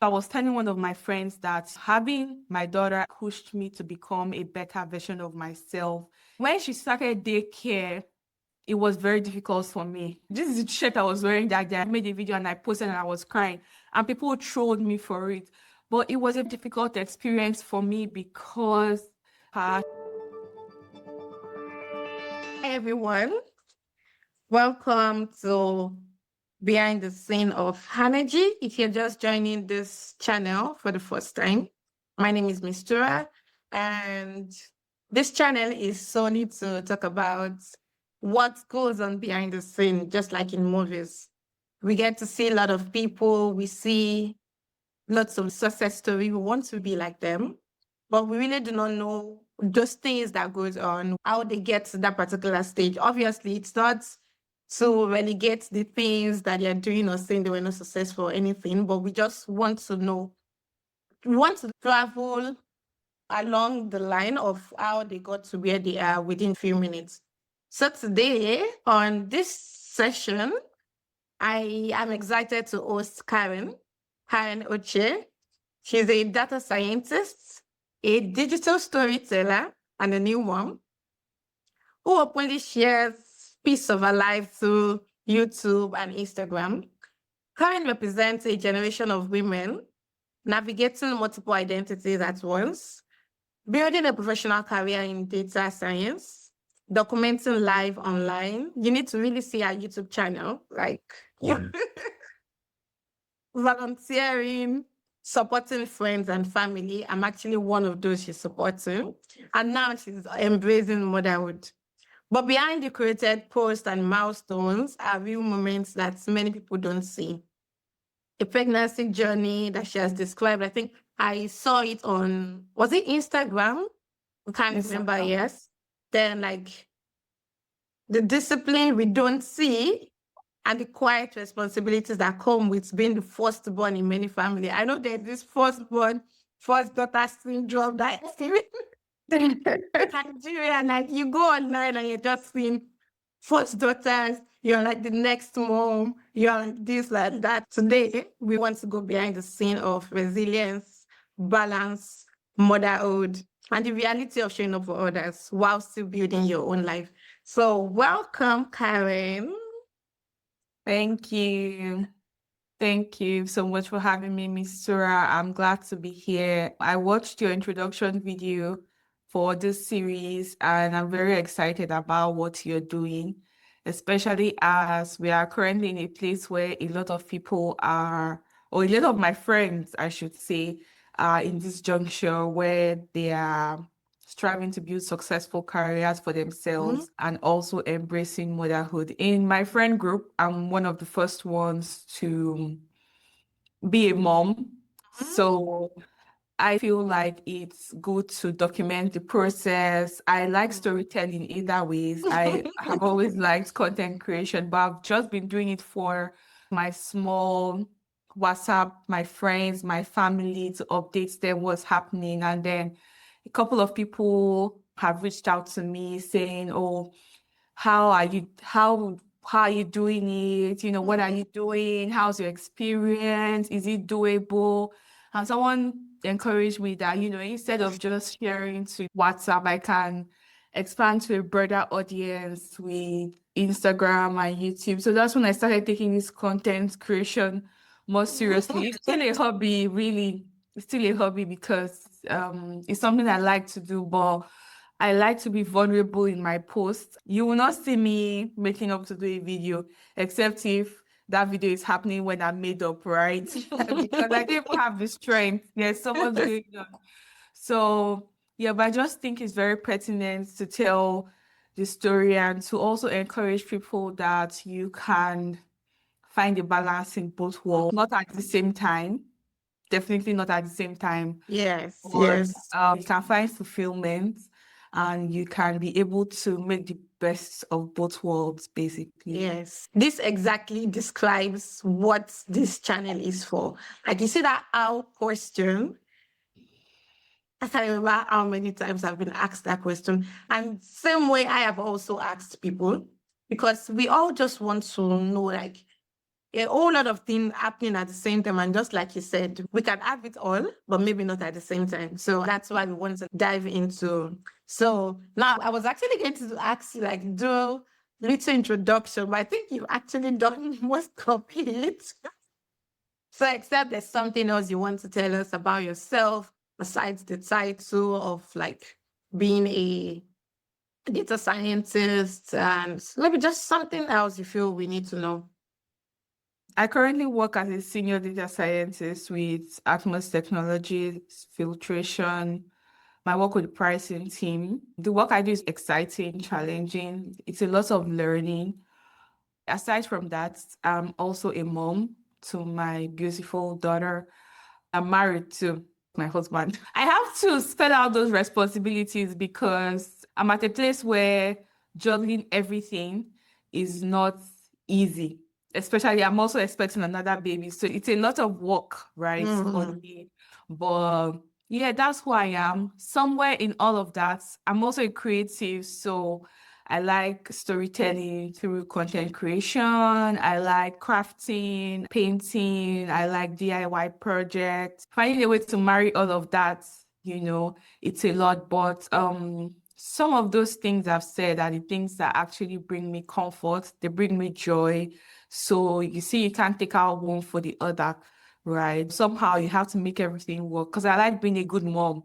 I was telling one of my friends that having my daughter pushed me to become a better version of myself. When she started daycare, it was very difficult for me. This is the shirt I was wearing that day. I made a video and I posted and I was crying, and people trolled me for it. But it was a difficult experience for me because Hi everyone, welcome to Behind the Scene of Hanergy. If you're just joining this channel for the first time, my name is Mistura, and this channel is solely to talk about what goes on behind the scene, just like in movies. We get to see a lot of people, we see lots of success stories. We want to be like them, but we really do not know those things that goes on, how they get to that particular stage. Obviously, it's not to relegate the things that they're doing or saying they were not successful or anything, but we just want to know. We want to travel along the line of how they got to where they are within a few minutes. So today on this session, I am excited to host Karen Ochie. She's a data scientist, a digital storyteller, and a new mom who openly shares piece of her life through YouTube and Instagram. Karen represents a generation of women navigating multiple identities at once, building a professional career in data science, documenting live online. You need to really see our YouTube channel, like volunteering, supporting friends and family. I'm actually one of those she's supporting. And now she's embracing motherhood. But behind the created posts and milestones are real moments that many people don't see. A pregnancy journey that she has described. I think I saw it on, was it Instagram? I can't remember, yes. Then like the discipline we don't see and the quiet responsibilities that come with being the firstborn in many families. I know there's this firstborn, first daughter syndrome that Nigeria, like you go online and you're just seeing first daughters, you're like the next mom, you're like this, like that. Today, we want to go behind the scene of resilience, balance, motherhood, and the reality of showing up for others while still building your own life. So, welcome, Karen. Thank you. Thank you so much for having me, Miss Sura. I'm glad to be here. I watched your introduction video for this series, and I'm very excited about what you're doing, especially as we are currently in a place where a lot of people are, or a lot of my friends, I should say, are in this juncture where they are striving to build successful careers for themselves and also embracing motherhood. In my friend group, I'm one of the first ones to be a mom. So I feel like it's good to document the process. I like storytelling either ways. I have always liked content creation, but I've just been doing it for my small WhatsApp, my friends, my family to update them what's happening. And then a couple of people have reached out to me saying, "Oh, how are you doing it? You know, what are you doing? How's your experience? Is it doable?" And someone encouraged me that, instead of just sharing to WhatsApp, I can expand to a broader audience with Instagram and YouTube. So that's when I started taking this content creation more seriously. It's still a hobby, really. It's still a hobby because it's something I like to do, but I like to be vulnerable in my posts. You will not see me making up to do a video, except if that video is happening when I'm made up, right? Because I don't even have the strength. There's so much going on. So, yeah, but I just think it's very pertinent to tell the story and to also encourage people that you can find a balance in both worlds, not at the same time. Definitely not at the same time. Yes, But yes. you can find fulfillment and you can be able to make the best of both worlds, basically. Yes, this exactly describes what this channel is for. Like you see that how question, I can't remember how many times I've been asked that question. And same way I have also asked people, because we all just want to know, like, a whole lot of things happening at the same time. And just like you said, we can have it all, but maybe not at the same time. So that's why we want to dive into. So now I was actually going to ask you, like, do little introduction, but I think you've actually done most of it. So except there's something else you want to tell us about yourself, besides the title of like being a data scientist, and maybe just something else you feel we need to know. I currently work as a senior data scientist with Atmos Technologies, filtration. I work with the pricing team. The work I do is exciting, challenging. It's a lot of learning. Aside from that, I'm also a mom to my beautiful daughter. I'm married to my husband. I have to spell out those responsibilities because I'm at a place where juggling everything is not easy. Especially, I'm also expecting another baby. So it's a lot of work, right, on me. But yeah, that's who I am. Somewhere in all of that, I'm also a creative. So I like storytelling through content creation. I like crafting, painting. I like DIY projects. Finding a way to marry all of that, it's a lot. But some of those things I've said are the things that actually bring me comfort. They bring me joy. So you see, you can't take out one for the other, right? Somehow you have to make everything work. Because I like being a good mom,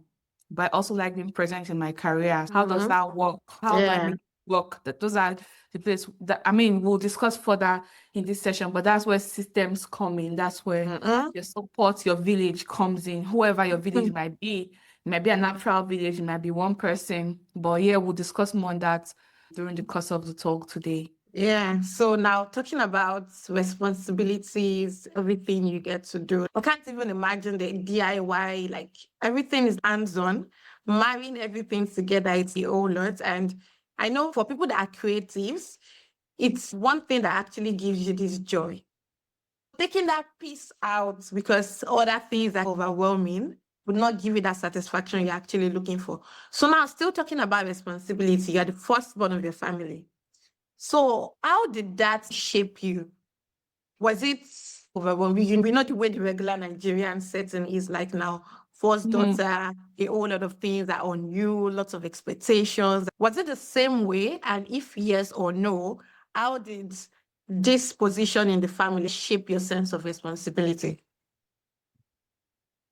but I also like being present in my career. How does that work? How do I Yeah. make work? That those are the place that we'll discuss further in this session, but that's where systems come in. That's where your support, your village comes in. Whoever your village might be, it might be a natural village, it might be one person. But yeah, we'll discuss more on that during the course of the talk today. Yeah. So now talking about responsibilities, everything you get to do. I can't even imagine the DIY, like everything is hands-on, marrying everything together, it's a whole lot. And I know for people that are creatives, it's one thing that actually gives you this joy. Taking that piece out because other things are overwhelming would not give you that satisfaction you're actually looking for. So now still talking about responsibility, you're the firstborn of your family. So how did that shape you? Was it overwhelming? We know the way the regular Nigerian setting is like now. First daughter, a whole lot of things are on you, lots of expectations. Was it the same way? And if yes or no, how did this position in the family shape your sense of responsibility?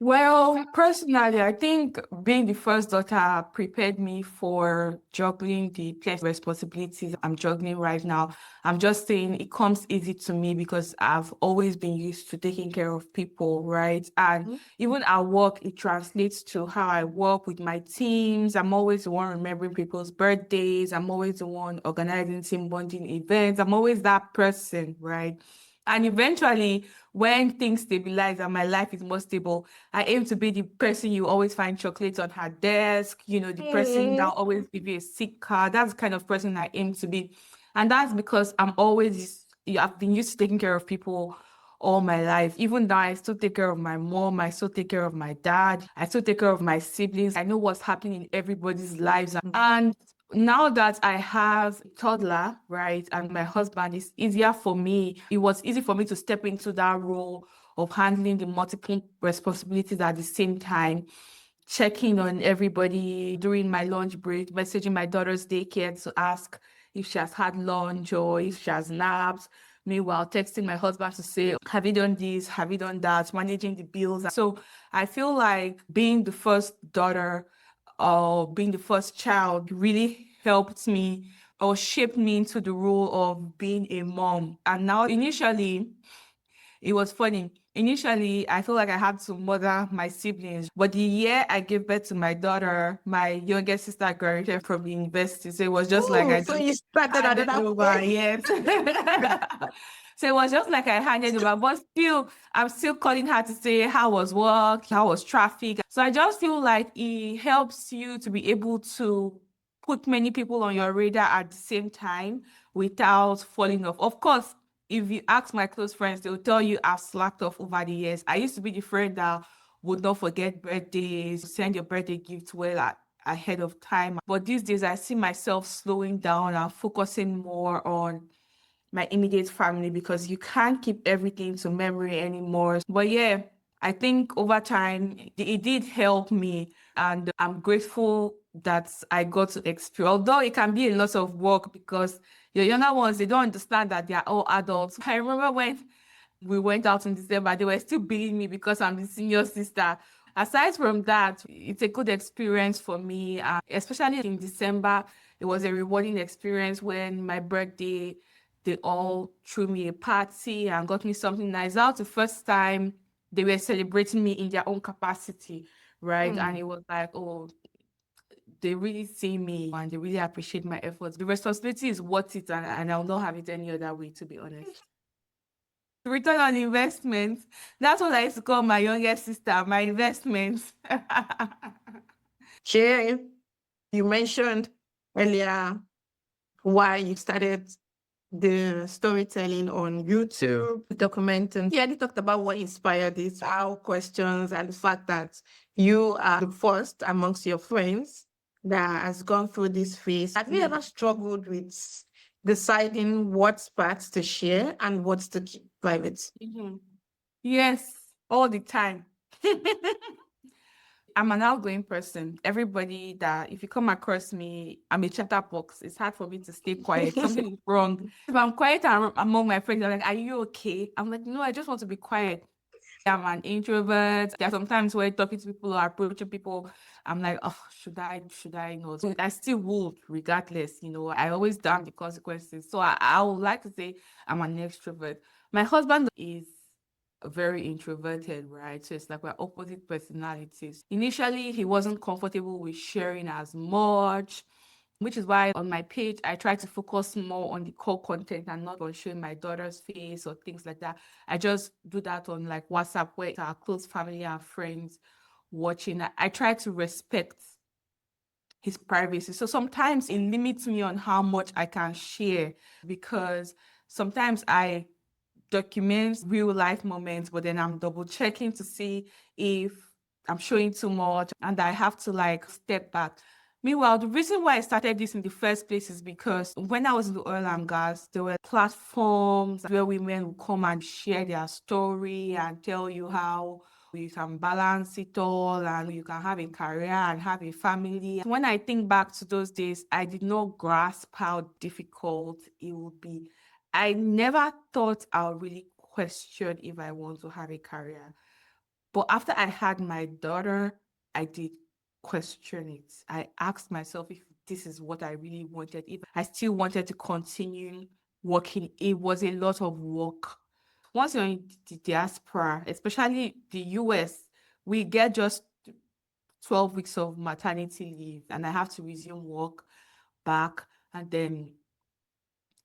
Well, personally, I think being the first daughter prepared me for juggling the plenty responsibilities I'm juggling right now. I'm just saying it comes easy to me because I've always been used to taking care of people, right? And even at work, it translates to how I work with my teams. I'm always the one remembering people's birthdays. I'm always the one organizing team bonding events. I'm always that person, right? And eventually, when things stabilize and my life is more stable, I aim to be the person you always find chocolates on her desk, the person that always give you a sick card. That's the kind of person I aim to be. And that's because I've been used to taking care of people all my life. Even though I still take care of my mom, I still take care of my dad, I still take care of my siblings. I know what's happening in everybody's lives. And now that I have a toddler, right, and my husband, it's easier for me. It was easy for me to step into that role of handling the multiple responsibilities at the same time, checking on everybody during my lunch break, messaging my daughter's daycare to ask if she has had lunch or if she has naps. Meanwhile, texting my husband to say, have you done this? Have you done that? Managing the bills. So I feel like being the first daughter or being the first child really helped me or shaped me into the role of being a mom. And now, initially, it was funny. Initially, I feel like I had to mother my siblings, but the year I gave birth to my daughter, my youngest sister graduated from the university. So it was just like Oh, I so just you started handed another over, yes. So it was just like I handed over, but still, I'm still calling her to say how was work, how was traffic. So I just feel like it helps you to be able to put many people on your radar at the same time without falling off. Of course, if you ask my close friends, they'll tell you I've slacked off over the years. I used to be the friend that would not forget birthdays, send your birthday gift ahead of time. But these days, I see myself slowing down and focusing more on my immediate family, because you can't keep everything to memory anymore. But yeah, I think over time it did help me, and I'm grateful that I got to experience. Although it can be a lot of work because your younger ones, they don't understand that they are all adults. I remember when we went out in December, they were still beating me because I'm the senior sister. Aside from that, it's a good experience for me, especially in December. It was a rewarding experience when my birthday, they all threw me a party and got me something nice. That was the first time they were celebrating me in their own capacity, right? And it was like, oh, they really see me and they really appreciate my efforts. The responsibility is worth it, and I'll not have it any other way, to be honest. Return on investment. That's what I used to call my youngest sister, my investments. Share, you mentioned earlier why you started the storytelling on YouTube, documenting. Yeah, they talked about what inspired it, how questions, and the fact that you are the first amongst your friends that has gone through this phase. Have you ever struggled with deciding what parts to share and what to keep private? Mhm. Yes, all the time. I'm an outgoing person. Everybody that, if you come across me, I'm a chatterbox. It's hard for me to stay quiet. Something is wrong. If I'm quiet among my friends, they're like, "Are you okay?" I'm like, "No, I just want to be quiet." I'm an introvert. There are sometimes where talking to people or approaching people, I'm like, oh, should I not? I still would, regardless, I always damn the consequences. So I would like to say I'm an extrovert. My husband is very introverted, right? So it's like we're opposite personalities. Initially, he wasn't comfortable with sharing as much, which is why on my page, I try to focus more on the core content and not on showing my daughter's face or things like that. I just do that on like WhatsApp, where it's our close family and friends watching. I try to respect his privacy. So sometimes it limits me on how much I can share, because sometimes I document real life moments, but then I'm double checking to see if I'm showing too much, and I have to like step back. Meanwhile, the reason why I started this in the first place is because when I was in the oil and gas, there were platforms where women would come and share their story and tell you how you can balance it all and you can have a career and have a family. When I think back to those days, I did not grasp how difficult it would be. I never thought I would really question if I want to have a career. But after I had my daughter, I did question it. I asked myself if this is what I really wanted, if I still wanted to continue working. It was a lot of work. Once you're in the diaspora, especially the US, we get just 12 weeks of maternity leave, and I have to resume work back. And then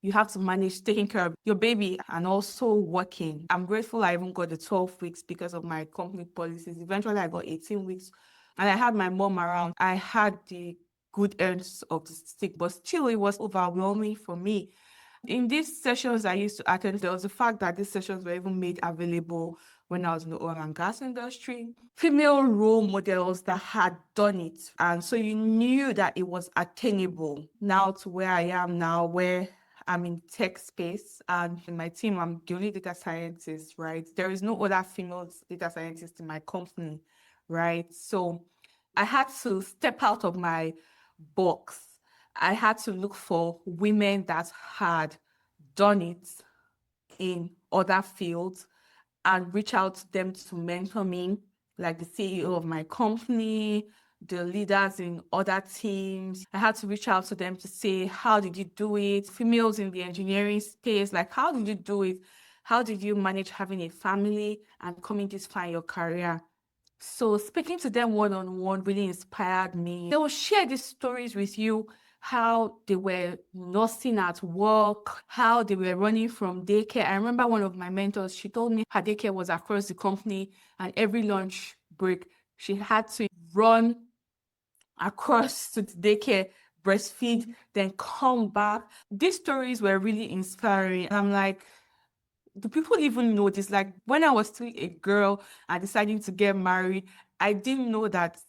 you have to manage taking care of your baby and also working. I'm grateful I even got the 12 weeks because of my company policies. Eventually, I got 18 weeks, and I had my mom around. I had the good ends of the stick, but still, it was overwhelming for me. In these sessions I used to attend, there was the fact that these sessions were even made available when I was in the oil and gas industry. Female role models that had done it. And so you knew that it was attainable. Now to where I am now, where I'm in tech space, and in my team, I'm the only data scientist, right? There is no other female data scientist in my company, right? So I had to step out of my box. I had to look for women that had done it in other fields and reach out to them to mentor me, like the CEO of my company, the leaders in other teams. I had to reach out to them to say, how did you do it? Females in the engineering space, like, how did you do it? How did you manage having a family and coming this far in your career? So speaking to them one-on-one really inspired me. They will share these stories with you, how they were nursing at work, how they were running from daycare. I remember one of my mentors, she told me her daycare was across the company, and every lunch break, she had to run across to the daycare, breastfeed, then come back. These stories were really inspiring. I'm like, do people even know this? Like when I was still a girl and deciding to get married, I didn't know that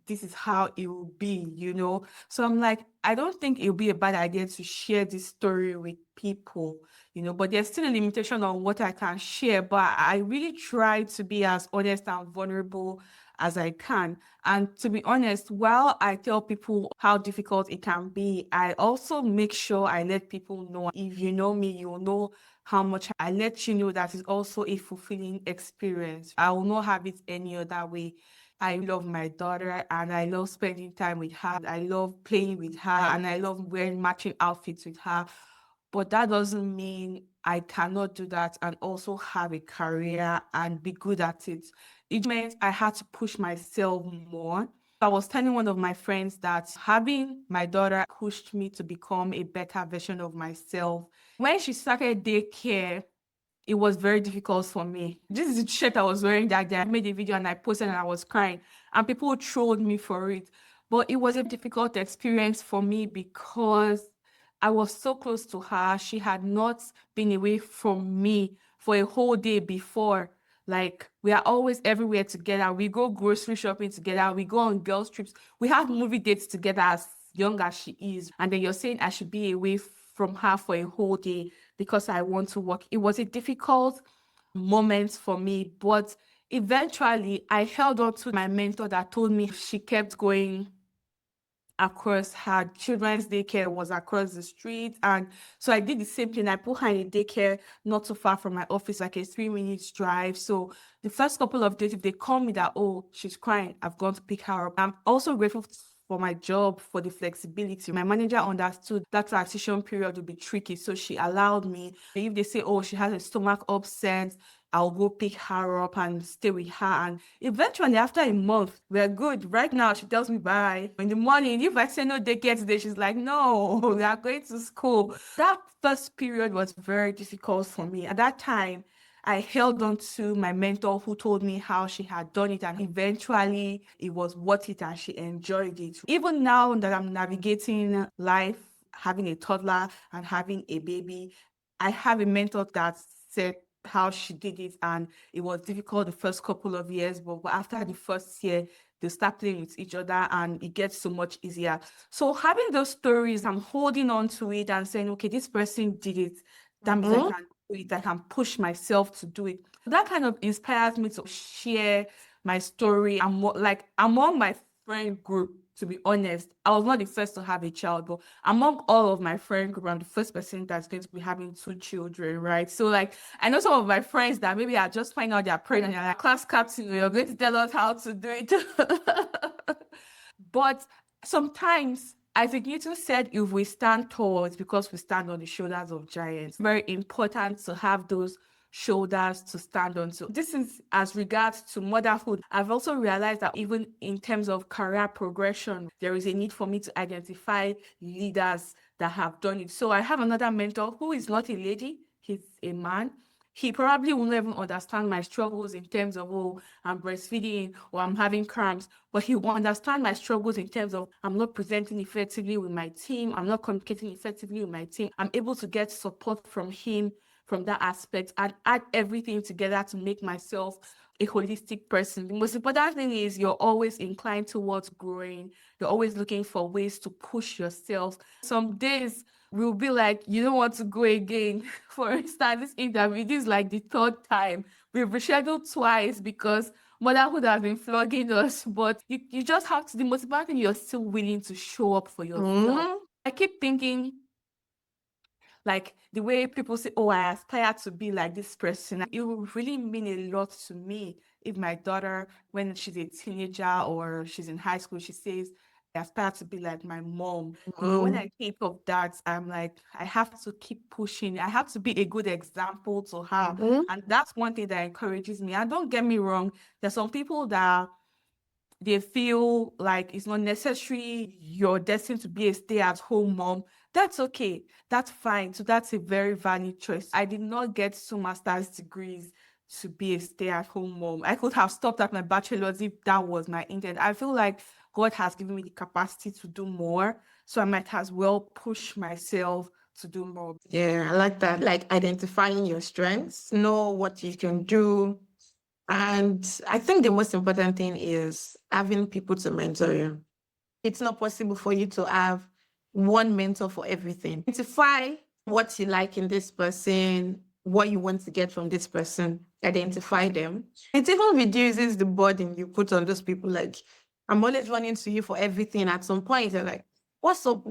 this is how it will be, you know? So I'm like, I don't think it would be a bad idea to share this story with people, you know, but there's still a limitation on what I can share. But I really try to be as honest and vulnerable as I can. And to be honest, while I tell people how difficult it can be, I also make sure I let people know. If you know me, you'll know how much I let you know that is also a fulfilling experience. I will not have it any other way. I love my daughter and I love spending time with her. I love playing with her and I love wearing matching outfits with her. But that doesn't mean I cannot do that and also have a career and be good at it. It meant I had to push myself more. I was telling one of my friends that having my daughter pushed me to become a better version of myself. When she started daycare, it was very difficult for me. This is the shirt I was wearing that day. I made a video and I posted and I was crying, and people trolled me for it. But it was a difficult experience for me because I was so close to her. She had not been away from me for a whole day before. Like, we are always everywhere together. We go grocery shopping together. We go on girls' trips. We have movie dates together as young as she is. And then you're saying I should be away from her for a whole day because I want to work. It was a difficult moment for me, but eventually I held on to my mentor that told me she kept going across her children's daycare was across the street. And so I did the same thing. I put her in a daycare not too far from my office, like a 3 minute drive. So the first couple of days, if they call me that, oh, she's crying, I've gone to pick her up. I'm also grateful for my job, for the flexibility. My manager understood that transition period would be tricky. So she allowed me. If they say, oh, she has a stomach upset, I'll go pick her up and stay with her. And eventually, after a month, we're good. Right now, she tells me bye. In the morning, if I say no daycare today, she's like, no, we are going to school. That first period was very difficult for me. At that time, I held on to my mentor who told me how she had done it, and eventually it was worth it and she enjoyed it. Even now that I'm navigating life, having a toddler and having a baby, I have a mentor that said how she did it, and it was difficult the first couple of years, but after the first year, they start playing with each other and it gets so much easier. So having those stories, I'm holding on to it and saying, okay, this person did it. That means I Mhm. can do it. I can push myself to do it. That kind of inspires me to share my story. I'm like among my friend group, to be honest, I was not the first to have a child, but among all of my friend group, I'm the first person that's going to be having 2 children, right? So like I know some of my friends that maybe are just finding out they're pregnant and they're like, class captain, you're going to tell us how to do it. But sometimes, as Newton said, if we stand tall, it's because we stand on the shoulders of giants. Very important to have those shoulders to stand on. So this is as regards to motherhood. I've also realized that even in terms of career progression, there is a need for me to identify leaders that have done it. So I have another mentor who is not a lady, he's a man. He probably won't even understand my struggles in terms of, oh, I'm breastfeeding or I'm having cramps, but he will understand my struggles in terms of I'm not presenting effectively with my team, I'm not communicating effectively with my team. I'm able to get support from him from that aspect and add everything together to make myself a holistic person. The most important thing is you're always inclined towards growing. You're always looking for ways to push yourself. Some days will be like, you don't want to go again. For instance, this interview, this is like the third time. We've rescheduled twice because motherhood has been flogging us. But you just have to, the most important thing, you're still willing to show up for yourself. Mhm. I keep thinking, like the way people say, oh, I aspire to be like this person. It will really mean a lot to me if my daughter, when she's a teenager or she's in high school, she says, I aspire to be like my mom. You know, when Mhm. I think of that, I'm like, I have to keep pushing. I have to be a good example to her. Mhm. And that's one thing that encourages me. And don't get me wrong, there's some people that they feel like it's not necessary, you're destined to be a stay-at-home mom. That's okay. That's fine. So that's a very valid choice. I did not get 2 master's degrees to be a stay-at-home mom. I could have stopped at my bachelor's if that was my intent. I feel like God has given me the capacity to do more. So I might as well push myself to do more. Yeah, I like that. Like identifying your strengths, know what you can do, And I think the most important thing is having people to mentor you. It's not possible for you to have one mentor for everything. Identify what you like in this person, what you want to get from this person, identify them. It even reduces the burden you put on those people. Like, I'm always running to you for everything. At some point, you're like, what's up?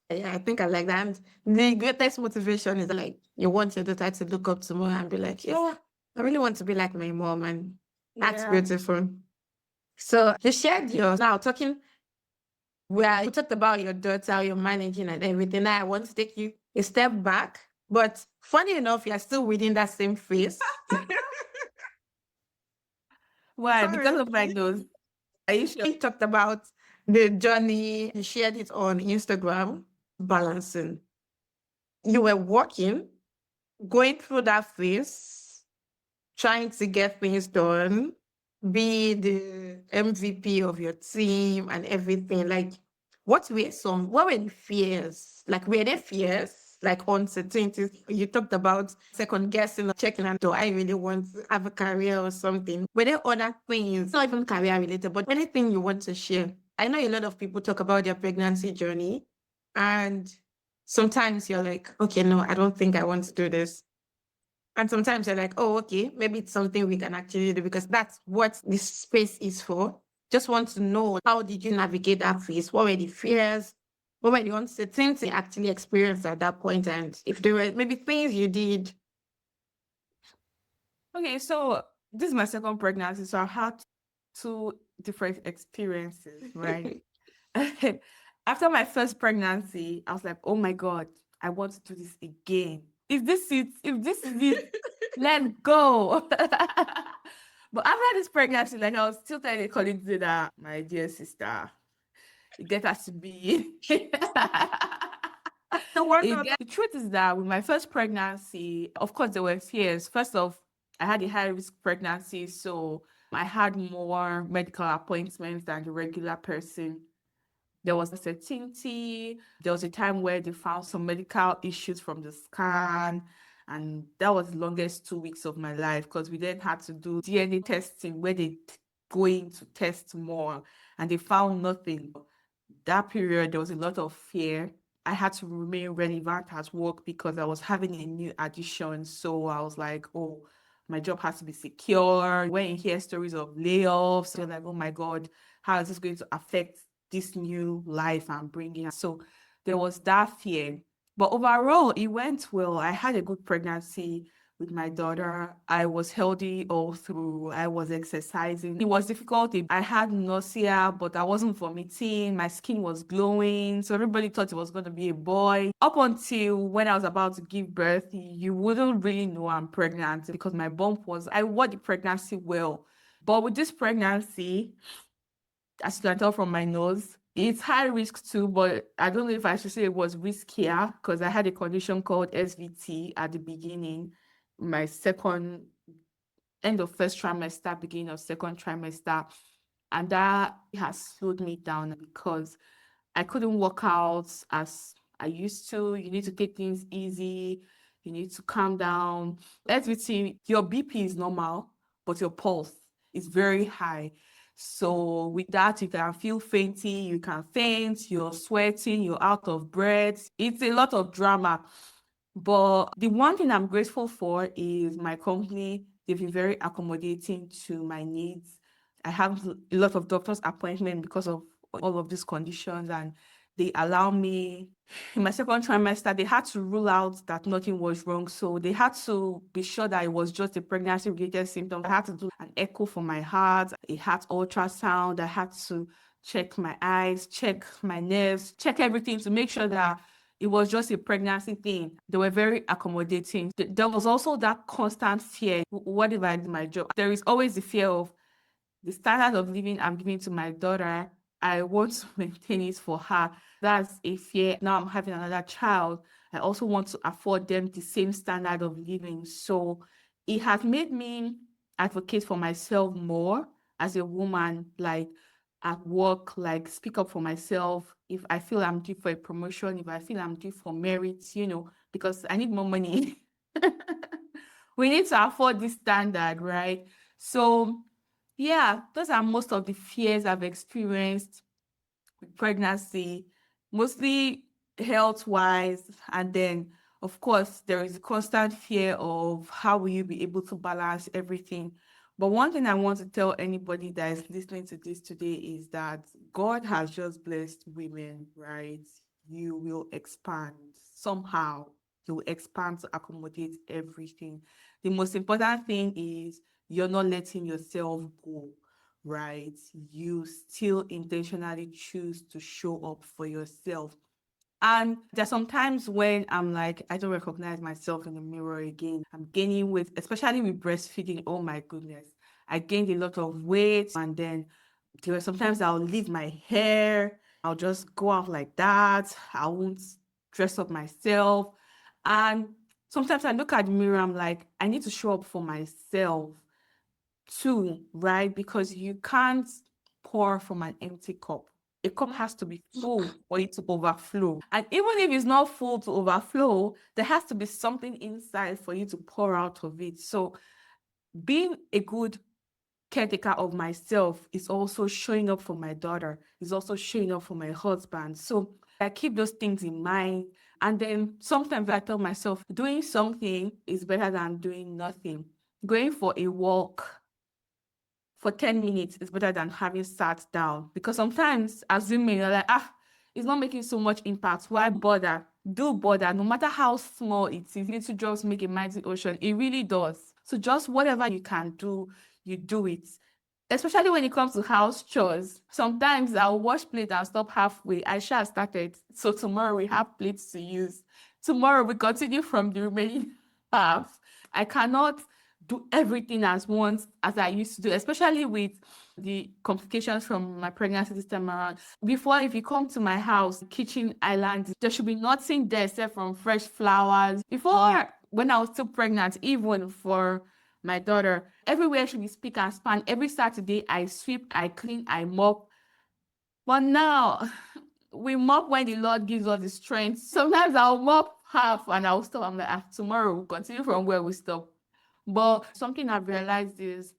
Yeah, I think I like that. And the greatest motivation is like you want your daughter to look up to more and be like, yeah, I really want to be like my mom. And that's Yeah. beautiful. So you shared yours. Now talking where you talked about your daughter, your managing and everything. Now I want to take you a step back. But funny enough, you're still within that same phase. Why? Because Sorry. of my nose. Are you sure? You talked about the journey, you shared it on Instagram, balancing. You were working, going through that phase, trying to get things done, be the MVP of your team and everything. Like, what were the fears? Like, were there fears? Like uncertainties. You talked about second guessing, checking, and do I really want to have a career or something? Were there other things, not even career related, but anything you want to share? I know a lot of people talk about their pregnancy journey, and sometimes you're like, okay, no, I don't think I want to do this. And sometimes you're like, oh, okay, maybe it's something we can actually do because that's what this space is for. Just want to know, how did you navigate that phase? What were the fears? What were the uncertainties you actually experienced at that point? And if there were maybe things you did. Okay, so this is my second pregnancy, so I've had two different experiences, right? After my first pregnancy, I was like, oh my God, I want to do this again. Is this it? If this is it, let's go. But after this pregnancy, like I was still telling a colleague that my dear sister, it get us to be. The workout. The truth is that with my first pregnancy, of course, there were fears. First off, I had a high risk pregnancy, so I had more medical appointments than the regular person. There was uncertainty. There was a time where they found some medical issues from the scan, and that was the longest 2 weeks of my life because we then had to do DNA testing where they go in to test more, and they found nothing. That period, there was a lot of fear. I had to remain relevant at work because I was having a new addition. So I was like, oh, my job has to be secure. When you hear stories of layoffs, you're like, oh my God, how is this going to affect this new life I'm bringing? So there was that fear. But overall, it went well. I had a good pregnancy with my daughter. I was healthy all through. I was exercising. It was difficult. I had nausea, but I wasn't vomiting. My skin was glowing. So everybody thought it was going to be a boy. Up until when I was about to give birth, you wouldn't really know I'm pregnant because my bump was, I wore the pregnancy well. But with this pregnancy, as you can tell from my nose, it's high risk too, but I don't know if I should say it was riskier because I had a condition called SVT at the beginning, my second end of first trimester, beginning of second trimester. And that has slowed me down because I couldn't work out as I used to. You need to take things easy. You need to calm down. SVT, your BP is normal, but your pulse is very high. So with that, you can feel fainty, you can faint, you're sweating, you're out of breath. It's a lot of drama. But the one thing I'm grateful for is my company. They've been very accommodating to my needs. I have a lot of doctor's appointments because of all of these conditions, and they allow me. In my second trimester, they had to rule out that nothing was wrong. So they had to be sure that it was just a pregnancy-related symptom. I had to do an echo for my heart, a heart ultrasound. I had to check my eyes, check my nerves, check everything to make sure that it was just a pregnancy thing. They were very accommodating. There was also that constant fear. What if I do my job? There is always the fear of the standard of living I'm giving to my daughter. I want to maintain it for her. That's a fear. Now I'm having another child. I also want to afford them the same standard of living. So it has made me advocate for myself more as a woman, like at work, like speak up for myself. If I feel I'm due for a promotion, if I feel I'm due for merit, because I need more money. We need to afford this standard, right? So, yeah, those are most of the fears I've experienced with pregnancy, mostly health-wise, and then of course there is a constant fear of how will you be able to balance everything. But one thing I want to tell anybody that is listening to this today is that God has just blessed women, right? You will expand somehow. You'll expand to accommodate everything. The most important thing is you're not letting yourself go, right? You still intentionally choose to show up for yourself. And there's sometimes when I'm like, I don't recognize myself in the mirror again. I'm gaining weight, especially with breastfeeding. Oh my goodness. I gained a lot of weight. And then there were sometimes I'll leave my hair. I'll just go out like that. I won't dress up myself. And sometimes I look at the mirror, I'm like, I need to show up for myself too, right? Because you can't pour from an empty cup. A cup has to be full for it to overflow. And even if it's not full to overflow, there has to be something inside for you to pour out of it. So being a good caretaker of myself is also showing up for my daughter, is also showing up for my husband. So I keep those things in mind. And then sometimes I tell myself, doing something is better than doing nothing. Going for a walk for 10 minutes is better than having sat down. Because sometimes, as women, you're like, it's not making so much impact. Why bother? Do bother. No matter how small it is, little drops make a mighty ocean. It really does. So just whatever you can do, you do it. Especially when it comes to house chores. Sometimes I'll wash plate and stop halfway. I sure started. So tomorrow we have plates to use. Tomorrow we continue from the remaining half. I cannot do everything as once as I used to do, especially with the complications from my pregnancy this time around. Before, if you come to my house, kitchen island, there should be nothing there except from fresh flowers. Before, when I was still pregnant, even for my daughter, everywhere should be spick and span. Every Saturday, I sweep, I clean, I mop. But now, we mop when the Lord gives us the strength. Sometimes I'll mop half and I'll stop. I'm like, tomorrow we'll continue from where we stop. But something I've realized is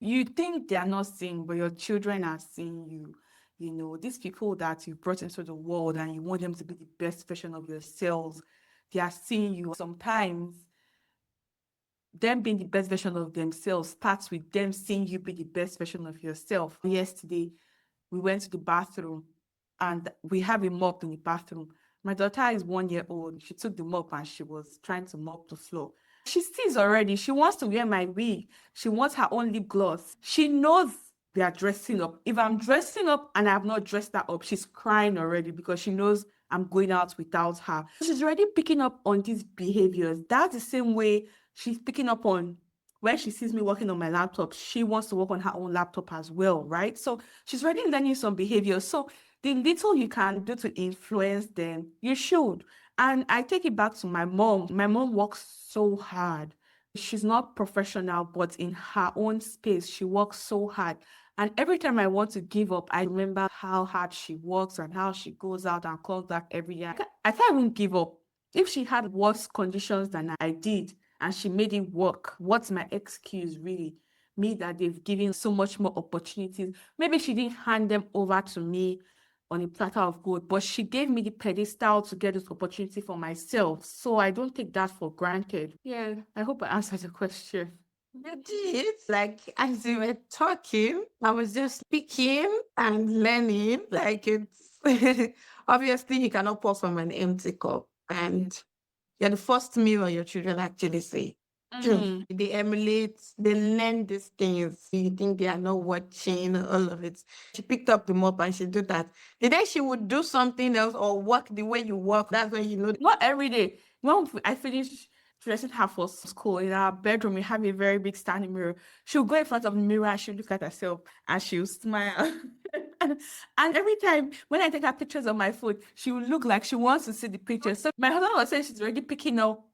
you think they are not seeing, but your children are seeing you. You know, these people that you brought into the world and you want them to be the best version of yourselves, they are seeing you. Sometimes them being the best version of themselves starts with them seeing you be the best version of yourself. Yesterday, we went to the bathroom and we have a mop in the bathroom. My daughter is 1 year old. She took the mop and she was trying to mop the floor. She sees already. She wants to wear my wig. She wants her own lip gloss. She knows they are dressing up. If I'm dressing up and I have not dressed her up, she's crying already because she knows I'm going out without her. She's already picking up on these behaviors. That's the same way she's picking up on when she sees me working on my laptop. She wants to work on her own laptop as well, right? So she's already learning some behaviors. So the little you can do to influence them, you should. And I take it back to my mom. My mom works so hard. She's not professional, but in her own space, she works so hard. And every time I want to give up, I remember how hard she works and how she goes out and comes back every year. I can't even give up. If she had worse conditions than I did and she made it work, what's my excuse really? Me that they've given so much more opportunities. Maybe she didn't hand them over to me on a platter of gold, but she gave me the pedestal to get this opportunity for myself. So I don't take that for granted. Yeah, I hope I answered the question. You did. Like as you were talking, I was just speaking and learning. Like it's obviously you cannot pour from an empty cup. And you're the first mirror your children actually see. Mhm. They emulate, they learn these things. You think they are not watching, all of it. She picked up the mop and she did that. The day she would do something else or work the way you work, that's when you know. Not every day. When I finish dressing her for school in our bedroom, we have a very big standing mirror. She'll go in front of the mirror and she'll look at herself and she'll smile. And every time when I take her pictures of my food, she will look like she wants to see the pictures. So my husband was saying she's already picking up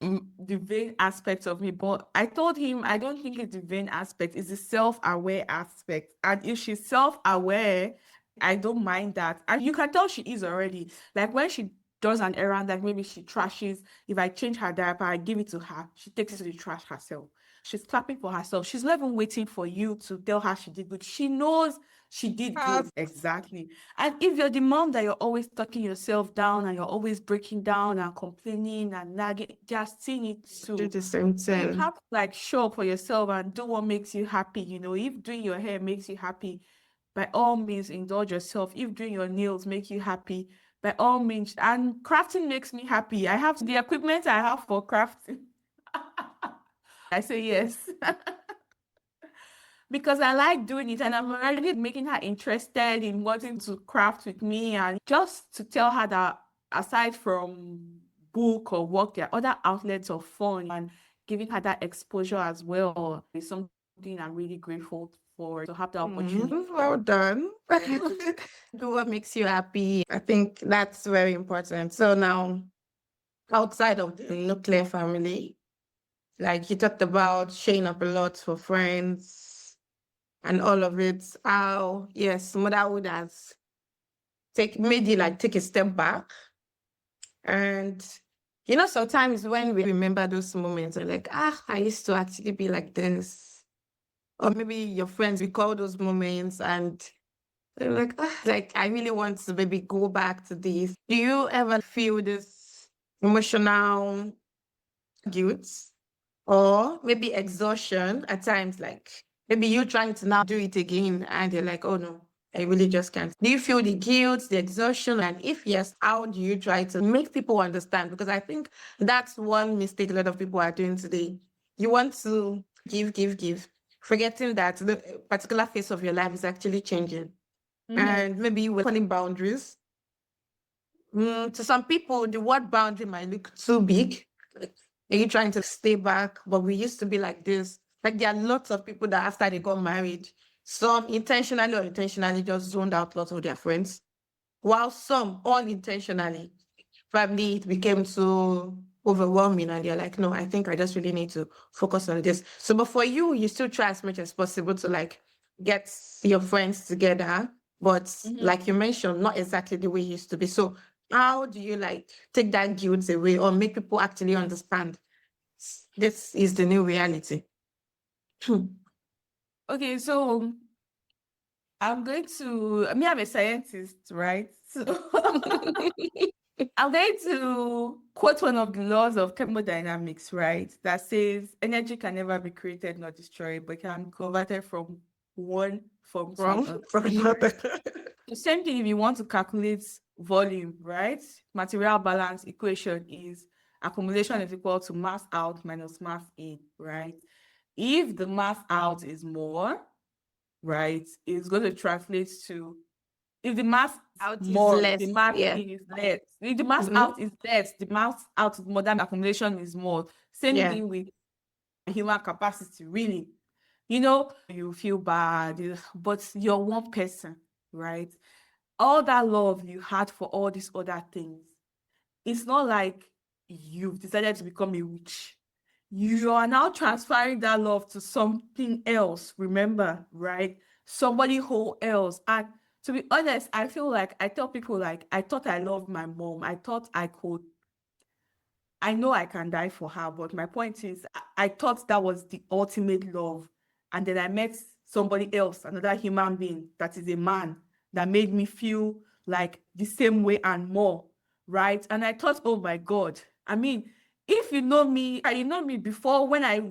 the vain aspect of me, but I told him I don't think it's the vain aspect, it's the self-aware aspect. And if she's self-aware, I don't mind that. And you can tell she is already. Like when she does an errand, like maybe she trashes, if I change her diaper, I give it to her, she takes it to the trash herself. She's clapping for herself. She's not even waiting for you to tell her she did good. She knows she did good. Exactly. And if you're the mom that you're always talking yourself down and you're always breaking down and complaining and nagging, just seeing it Do too. the same So you thing. have to like show up for yourself and do what makes you happy. If doing your hair makes you happy, by all means indulge yourself. If doing your nails make you happy, by all means. And crafting makes me happy. I have the equipment I have for crafting. I say yes. Because I like doing it and I'm already making her interested in wanting to craft with me, and just to tell her that aside from book or work, there are other outlets of fun, and giving her that exposure as well is something I'm really grateful for, to have the opportunity. Well done. Do what makes you happy. I think that's very important. So now, outside of the nuclear family, like you talked about showing up a lot for friends and all of it. How, yes, motherhood has made you like take a step back. And sometimes when we remember those moments, we're like, I used to actually be like this. Or maybe your friends recall those moments and they're like I really want to maybe go back to this. Do you ever feel this emotional guilt or maybe exhaustion at times? Like maybe you trying to now do it again and you're like, oh no, I really just can't. Do you feel the guilt, the exhaustion? And if yes, how do you try to make people understand? Because I think that's one mistake a lot of people are doing today. You want to give, forgetting that the particular phase of your life is actually changing. And maybe you were putting boundaries. To some people, the word boundary might look too big. Like, are you trying to stay back? But we used to be like this. Like there are lots of people that after they got married, some intentionally or intentionally just zoned out lots of their friends, while some unintentionally, probably it became so overwhelming and they're like, no, I think I just really need to focus on this. So, but for you, you still try as much as possible to like get your friends together, but like you mentioned, not exactly the way it used to be. So, how do you like take that guilt away or make people actually understand this is the new reality? Okay, so I'm going to, I'm a scientist, right? So I'm going to quote one of the laws of thermodynamics, right? That says energy can never be created nor destroyed, but can be converted from one form to Wrong another. from another. The same thing if you want to calculate volume, right? Material balance equation is accumulation is equal to mass out minus mass in, right? If the mass out is more, right, it's going to translate to, if the mass Out is more, less. the mass Yeah. in is less. If the mass out is less, the mass out more than accumulation is more. Same Yeah. thing with human capacity, really. You feel bad, but you're one person, right? All that love you had for all these other things, it's not like you've decided to become a witch. You are now transferring that love to something else, remember, right? Somebody whole else. And to be honest, I feel like I tell people, like, I thought I loved my mom. I thought I know I can die for her, but my point is, I thought that was the ultimate love. And then I met somebody else, another human being that is a man, that made me feel like the same way and more, right? And I thought, oh my God. I mean, if you know me, you know me before when I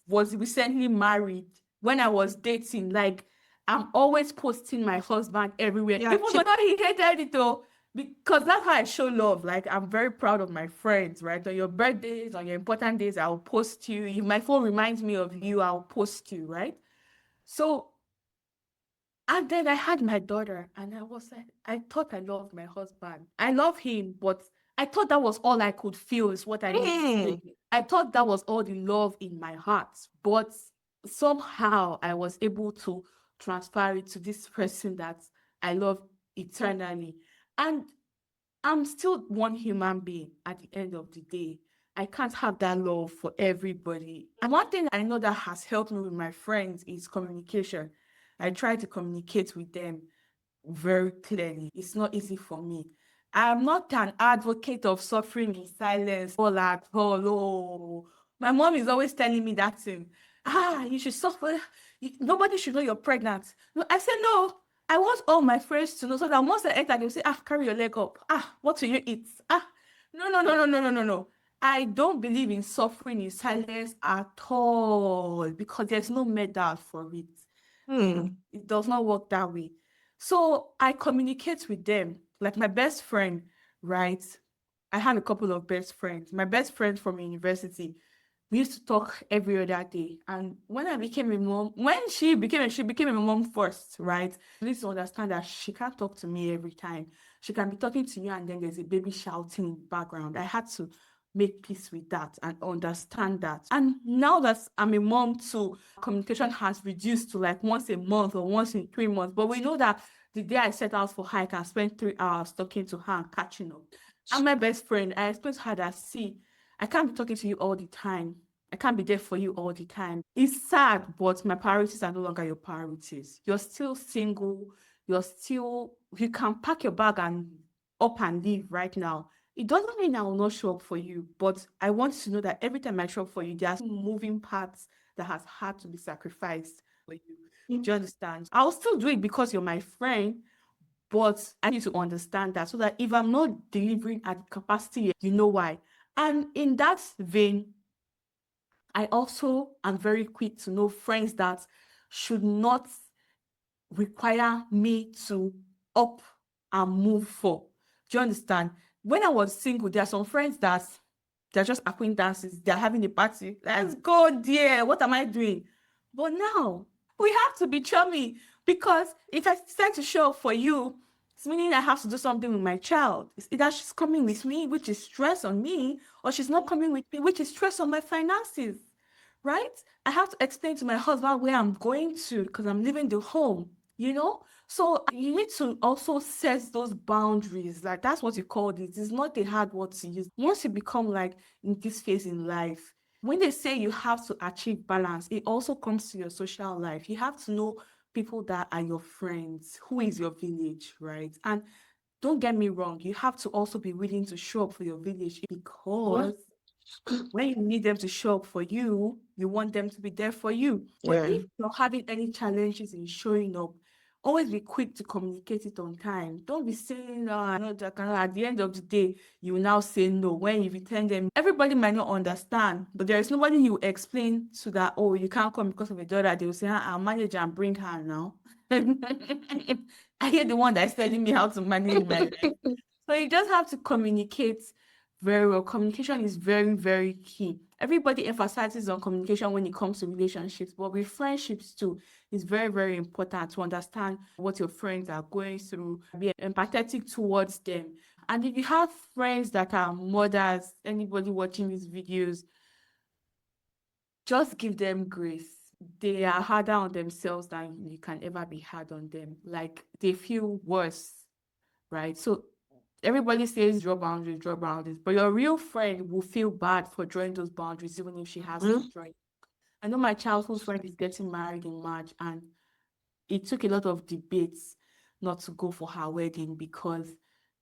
was recently married, when I was dating, like, I'm always posting my husband everywhere. Yeah. Even though he hated it though, because that's how I show love. Like, I'm very proud of my friends, right? On your birthdays, on your important days, I'll post you. If my phone reminds me of you, I'll post you, right? So, and then I had my daughter, and I was like, I thought I loved my husband. I love him, but I thought that was all I could feel, is what I need to say. I thought that was all the love in my heart. But somehow I was able to transfer it to this person that I love eternally. And I'm still one human being at the end of the day. I can't have that love for everybody. And one thing I know that has helped me with my friends is communication. I try to communicate with them very clearly. It's not easy for me. I'm not an advocate of suffering in silence all at all. Oh. My mom is always telling me that thing. You should suffer. Nobody should know you're pregnant. No, I said, no. I want all my friends to know so that once I enter, they'll say, carry your leg up. What will you eat? No, no, no, no, no, no, no, no. I don't believe in suffering in silence at all because there's no medal for it. It does not work that way. So I communicate with them. Like my best friend, right? I had a couple of best friends. My best friend from university, we used to talk every other day. And when I became a mom, when she became a mom first, right? Please understand that she can't talk to me every time. She can be talking to you and then there's a baby shouting in the background. I had to make peace with that and understand that. And now that I'm a mom too, communication has reduced to like once a month or once in 3 months. But we know that the day I set out for her, I can spend 3 hours talking to her and catching up. And my best friend, I explained to her that, see, I can't be talking to you all the time. I can't be there for you all the time. It's sad, but my priorities are no longer your priorities. You're still single. You can pack your bag and up and leave right now. It doesn't mean I will not show up for you, but I want you to know that every time I show up for you, there's moving parts that has had to be sacrificed for you. Do you understand? I'll still do it because you're my friend, but I need to understand that so that if I'm not delivering at capacity, you know why. And in that vein, I also am very quick to know friends that should not require me to up and move for. Do you understand? When I was single, there are some friends that they're just acquaintances, they're having a party. Let's go, dear. What am I doing? But now we have to be chummy because if I decide to show up for you, it's meaning I have to do something with my child. It's either she's coming with me, which is stress on me, or she's not coming with me, which is stress on my finances. Right? I have to explain to my husband where I'm going to because I'm leaving the home, you know? So you need to also set those boundaries. Like that's what you call this. It's not a hard word to use. Once you become like in this phase in life, when they say you have to achieve balance, it also comes to your social life. You have to know people that are your friends, who is your village, right? And don't get me wrong, you have to also be willing to show up for your village because when you need them to show up for you, you want them to be there for you. But Yeah. if you're having any challenges in showing up, always be quick to communicate it on time. Don't be saying, no, I know that at the end of the day, you will now say no. When you return them, everybody might not understand, but there is nobody you explain to that, oh, you can't come because of a daughter. They will say, I'll manage and bring her now. I hear the one that's telling me how to manage my life. So you just have to communicate very well. Communication is very, very key. Everybody emphasizes on communication when it comes to relationships, but with friendships too, it's very, very important to understand what your friends are going through, be empathetic towards them. And if you have friends that are mothers, anybody watching these videos, just give them grace. They are harder on themselves than you can ever be hard on them. Like they feel worse, right? So everybody says draw boundaries, but your real friend will feel bad for drawing those boundaries, even if she has to draw it. I know my childhood friend is getting married in March, and it took a lot of debates not to go for her wedding because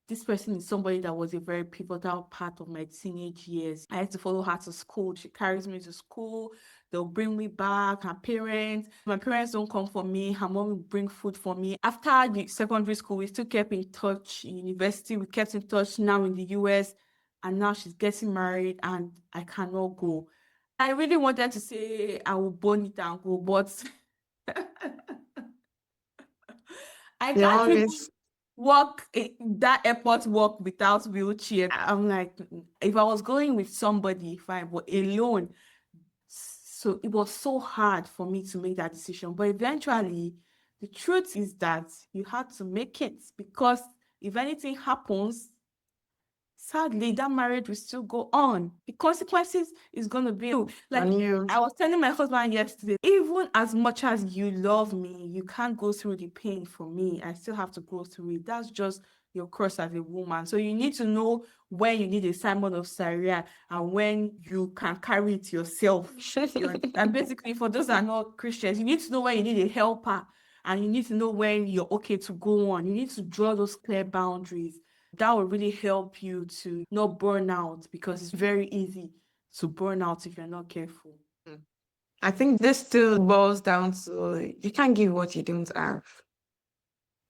this person is somebody that was a very pivotal part of my teenage years. I had to follow her to school. She carries me to school. They'll bring me back. Her parents, my parents don't come for me. Her mom will bring food for me. After the secondary school, we still kept in touch. In university, we kept in touch now in the US. And now she's getting married and I cannot go. I really wanted to say I will burn it and go, but I You can't even always walk that airport walk without wheelchair. I'm like, if I was going with somebody, fine, but alone. So it was so hard for me to make that decision. But eventually, the truth is that you had to make it because if anything happens, sadly, that marriage will still go on. The consequences is going to be like on you. I was telling my husband yesterday, even as much as you love me, you can't go through the pain for me. I still have to go through it. That's just your cross as a woman. So you need to know when you need a Simon of Syria and when you can carry it yourself. And basically, for those that are not Christians, you need to know when you need a helper and you need to know when you're okay to go on. You need to draw those clear boundaries. That will really help you to not burn out, because it's very easy to burn out if you're not careful. I think this still boils down to you can't give what you don't have.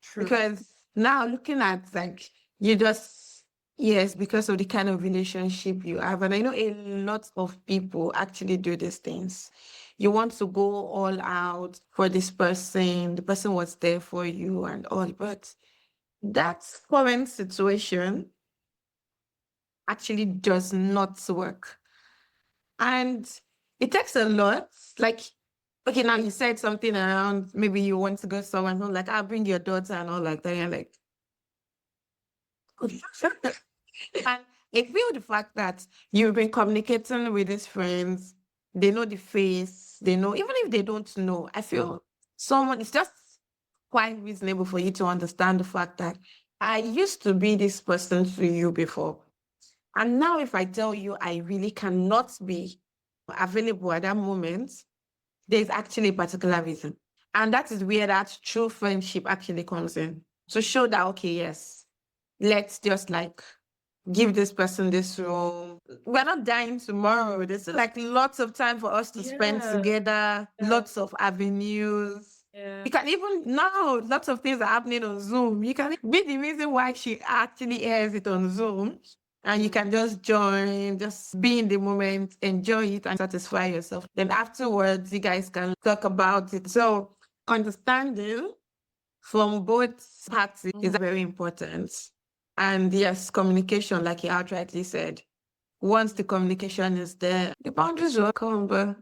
True. Because now looking at like you just yes, because of the kind of relationship you have. And I know a lot of people actually do these things. You want to go all out for this person, the person was there for you and all, but that current situation actually does not work. And it takes a lot. Like, okay, now you said something around maybe you want to go somewhere, and like, I'll bring your daughter and all like that. And you're like, and I feel the fact that you've been communicating with these friends, they know the face, they know, even if they don't know, I feel someone, it's just quite reasonable for you to understand the fact that I used to be this person to you before. And now, if I tell you I really cannot be available at that moment, there's actually a particular reason. And that is where that true friendship actually comes in. To show that, okay, yes, let's just like give this person this room. We're not dying tomorrow. There's like lots of time for us to spend Yeah. together, lots of avenues. Yeah. You can even now, lots of things are happening on Zoom. You can be the reason why she actually airs it on Zoom. And you can just join, just be in the moment, enjoy it, and satisfy yourself. Then afterwards, you guys can talk about it. So, understanding from both parties is very important. And yes, communication, like you outrightly said, once the communication is there, the boundaries will come. But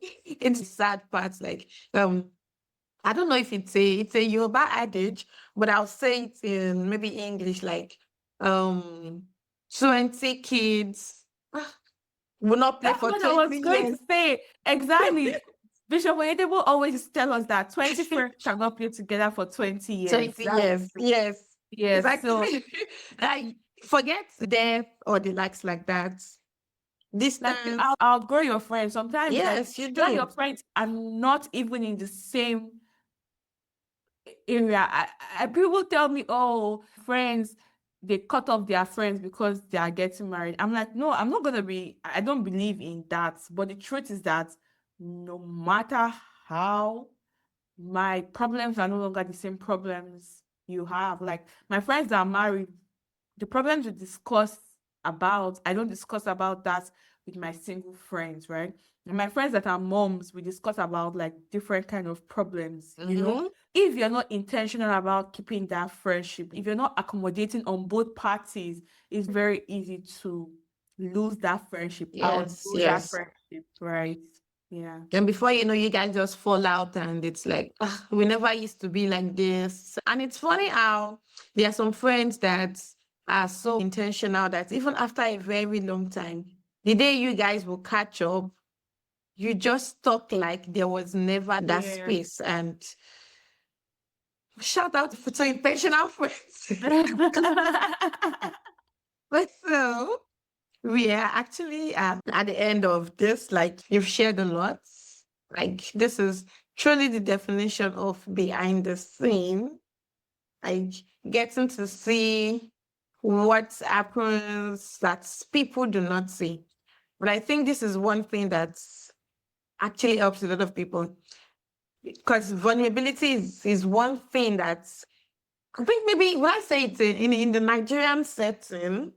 it's the sad part, like I don't know if it's a Yoruba adage, but I'll say it in maybe English, like 20 kids will not play That's for what I was 20 going years. to say. Exactly. Bishop Oyedebo always tell us that 20 friends cannot play together for 20 years. 20 years, yes. Yes. It's So, actually like forget death or the likes like that. like, Distance, outgrow your friends. Sometimes, like, yes, you when your do. friends are not even in the same area. People tell me, oh, friends, they cut off their friends because they are getting married. I'm like, no, I'm not gonna be, I don't believe in that. But the truth is that no matter how, my problems are no longer the same problems you have. Like, my friends that are married, the problems we discuss about, I don't discuss about that with my single friends, right? And my friends that are moms, we discuss about like different kind of problems, you know? Mhm. If you're not intentional about keeping that friendship, if you're not accommodating on both parties, it's very easy to lose that friendship, Yes, outgrow that yes. friendship, right? Yeah. And before you know, you guys just fall out, and it's like, "Ah, we never used to be like this." And it's funny how there are some friends that are so intentional that even after a very long time, the day you guys will catch up, you just talk like there was never that Yeah. space. And shout out to intentional friends. But so we are actually at the end of this. Like, you've shared a lot. Like, this is truly the definition of behind the scene. Like, getting to see what happens that people do not see. But I think this is one thing that actually helps a lot of people, because vulnerability is one thing that I think maybe when I say it in the Nigerian setting,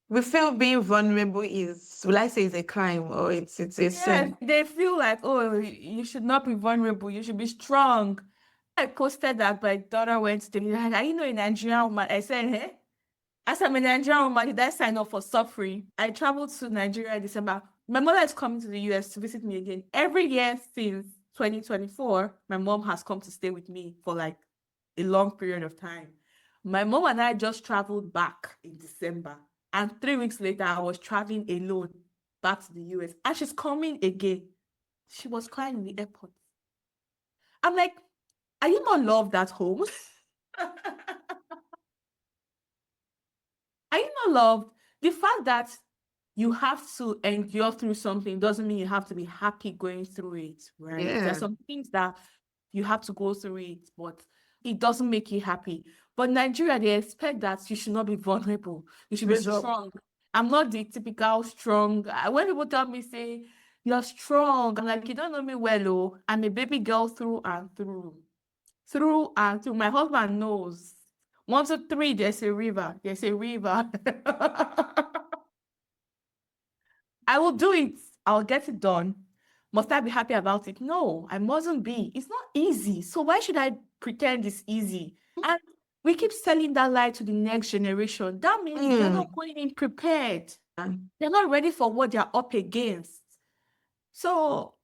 we feel being vulnerable is, will I say, is a crime, or it's a Yes, sin. they feel like, oh, you should not be vulnerable, you should be strong. I posted that my daughter went to me, like, are you know a Nigerian woman? I said, hey, as I'm a Nigerian woman, did I sign up for suffering? I traveled to Nigeria in December. My mother is coming to the US to visit me again. Every year since 2024, my mom has come to stay with me for like a long period of time. My mom and I just traveled back in December. And 3 weeks later, I was traveling alone back to the US. And she's coming again. She was crying in the airport. I'm like, are you not loved at home? Are you not loved? The fact that you have to endure through something doesn't mean you have to be happy going through it, right? There's Yeah. some things that you have to go through it, but it doesn't make you happy. But Nigeria, they expect that you should not be vulnerable. You should be strong. I'm not the typical strong. When people tell me, say, you're strong, I'm like, you don't know me well, oh. I'm a baby girl through and through. Through and through. My husband knows. 1, 2, 3, there's a river. There's a river. I will do it. I'll get it done. Must I be happy about it? No, I mustn't be. It's not easy. So why should I pretend it's easy? And we keep selling that lie to the next generation. That means they're not going in prepared. They're not ready for what they're up against. So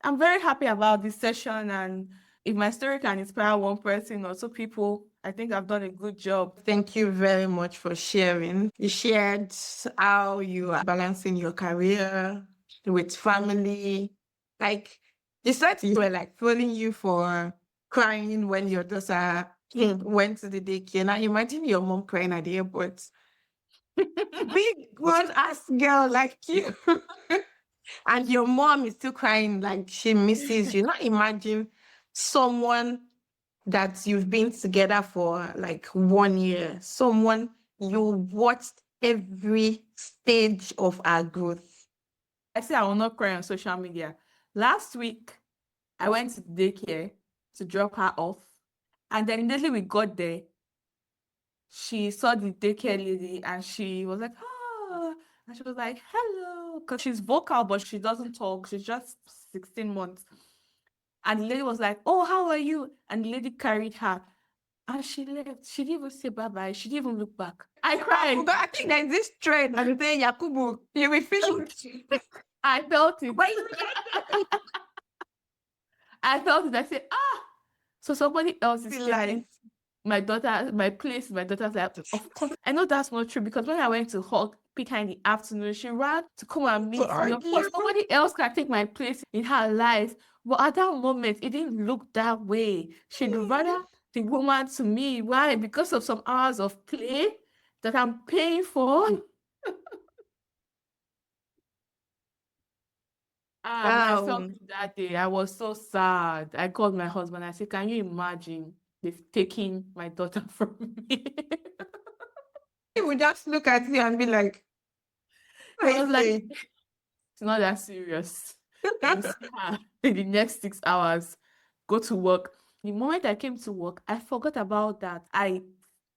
I'm very happy about this session. And if my story can inspire one person or two people, I think I've done a good job. Thank you very much for sharing. You shared how you are balancing your career with family. Like, you said you were like trolling you for crying when your daughter went to the daycare. Now imagine your mom crying at the airport. Big grown ass girl like you. And your mom is still crying like she misses you. Now imagine someone that you've been together for like 1 year, someone you watched every stage of our growth. I say I will not cry on social media. Last week, I went to daycare to drop her off. And then immediately we got there, she saw the daycare lady and she was like, oh, and she was like, hello. Because she's vocal, but she doesn't talk. She's just 16 months. And the lady was like, oh, how are you? And the lady carried her. And she left. She didn't even say bye-bye. She didn't even look back. I cried. But I think there's this trend and they say, Yakubu, you will feel it. I felt it. I felt it. I said, ah. So somebody else is taking my daughter, my place, my daughter's like, of course. I know that's not true because when I went to hug, pick her in the afternoon, she ran to come and meet me. Of course, nobody else can take my place in her life. But at that moment, it didn't look that way. She'd rather the woman to me. Why? Because of some hours of play that I'm paying for. I felt it that day. I was so sad. I called my husband. I said, can you imagine they've taken my daughter from me? He would just look at you and be like, I was like, it's not that serious. You'll see her in the next 6 hours. Go to work. The moment I came to work, I forgot about that. I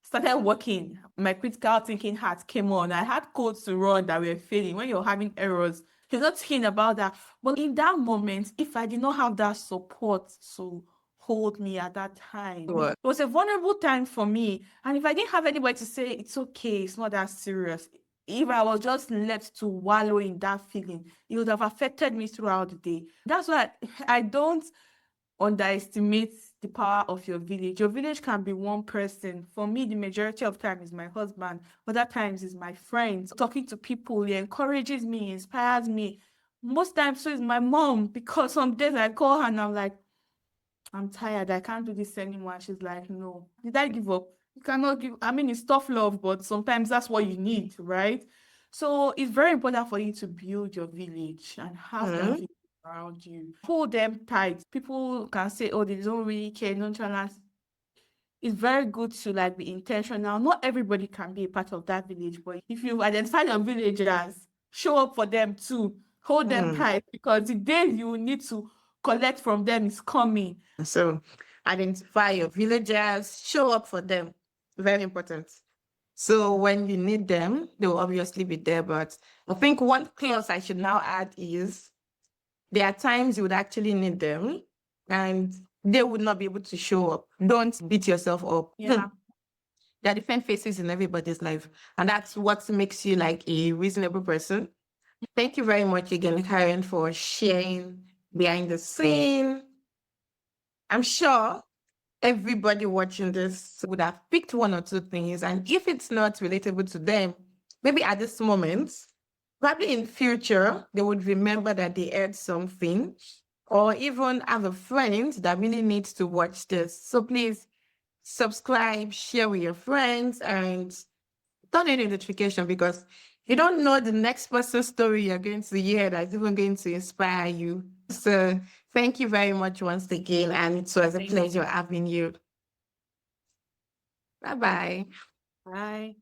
started working. My critical thinking hat came on. I had codes to run that were failing. When you're having errors, you're not thinking about that. But in that moment, if I did not have that support to hold me at that time, it was a vulnerable time for me. And if I didn't have anybody to say, it's okay, it's not that serious, if I was just left to wallow in that feeling, it would have affected me throughout the day. That's why I don't underestimate the power of your village. Your village can be one person. For me, the majority of time is my husband. Other times is my friends. Talking to people, he encourages me, inspires me. Most times so is my mom, because some days I call her and I'm like, I'm tired. I can't do this anymore. She's like, no. Did I give up? You cannot give. I mean, it's tough love, but sometimes that's what you need, right? So it's very important for you to build your village and have that village around you. Hold them tight. People can say, oh, they don't really care, nonchalant. It's very good to like be intentional. Not everybody can be a part of that village, but if you identify your villagers, show up for them too. Hold them tight, because the day you need to collect from them is coming. So identify your villagers, show up for them. Very important. So when you need them, they will obviously be there. But I think one clause I should now add is there are times you would actually need them and they would not be able to show up. Don't beat yourself up. Yeah. There are different faces in everybody's life. And that's what makes you like a reasonable person. Thank you very much again, Karen, for sharing behind the scene. I'm sure everybody watching this would have picked one or two things. And if it's not relatable to them, maybe at this moment, probably in future, they would remember that they heard something, or even have a friend that really needs to watch this. So please subscribe, share with your friends, and turn on the notification, because you don't know the next person's story you're going to hear that's even going to inspire you. So thank you very much once again, and it was a pleasure having you. Bye-bye. Bye.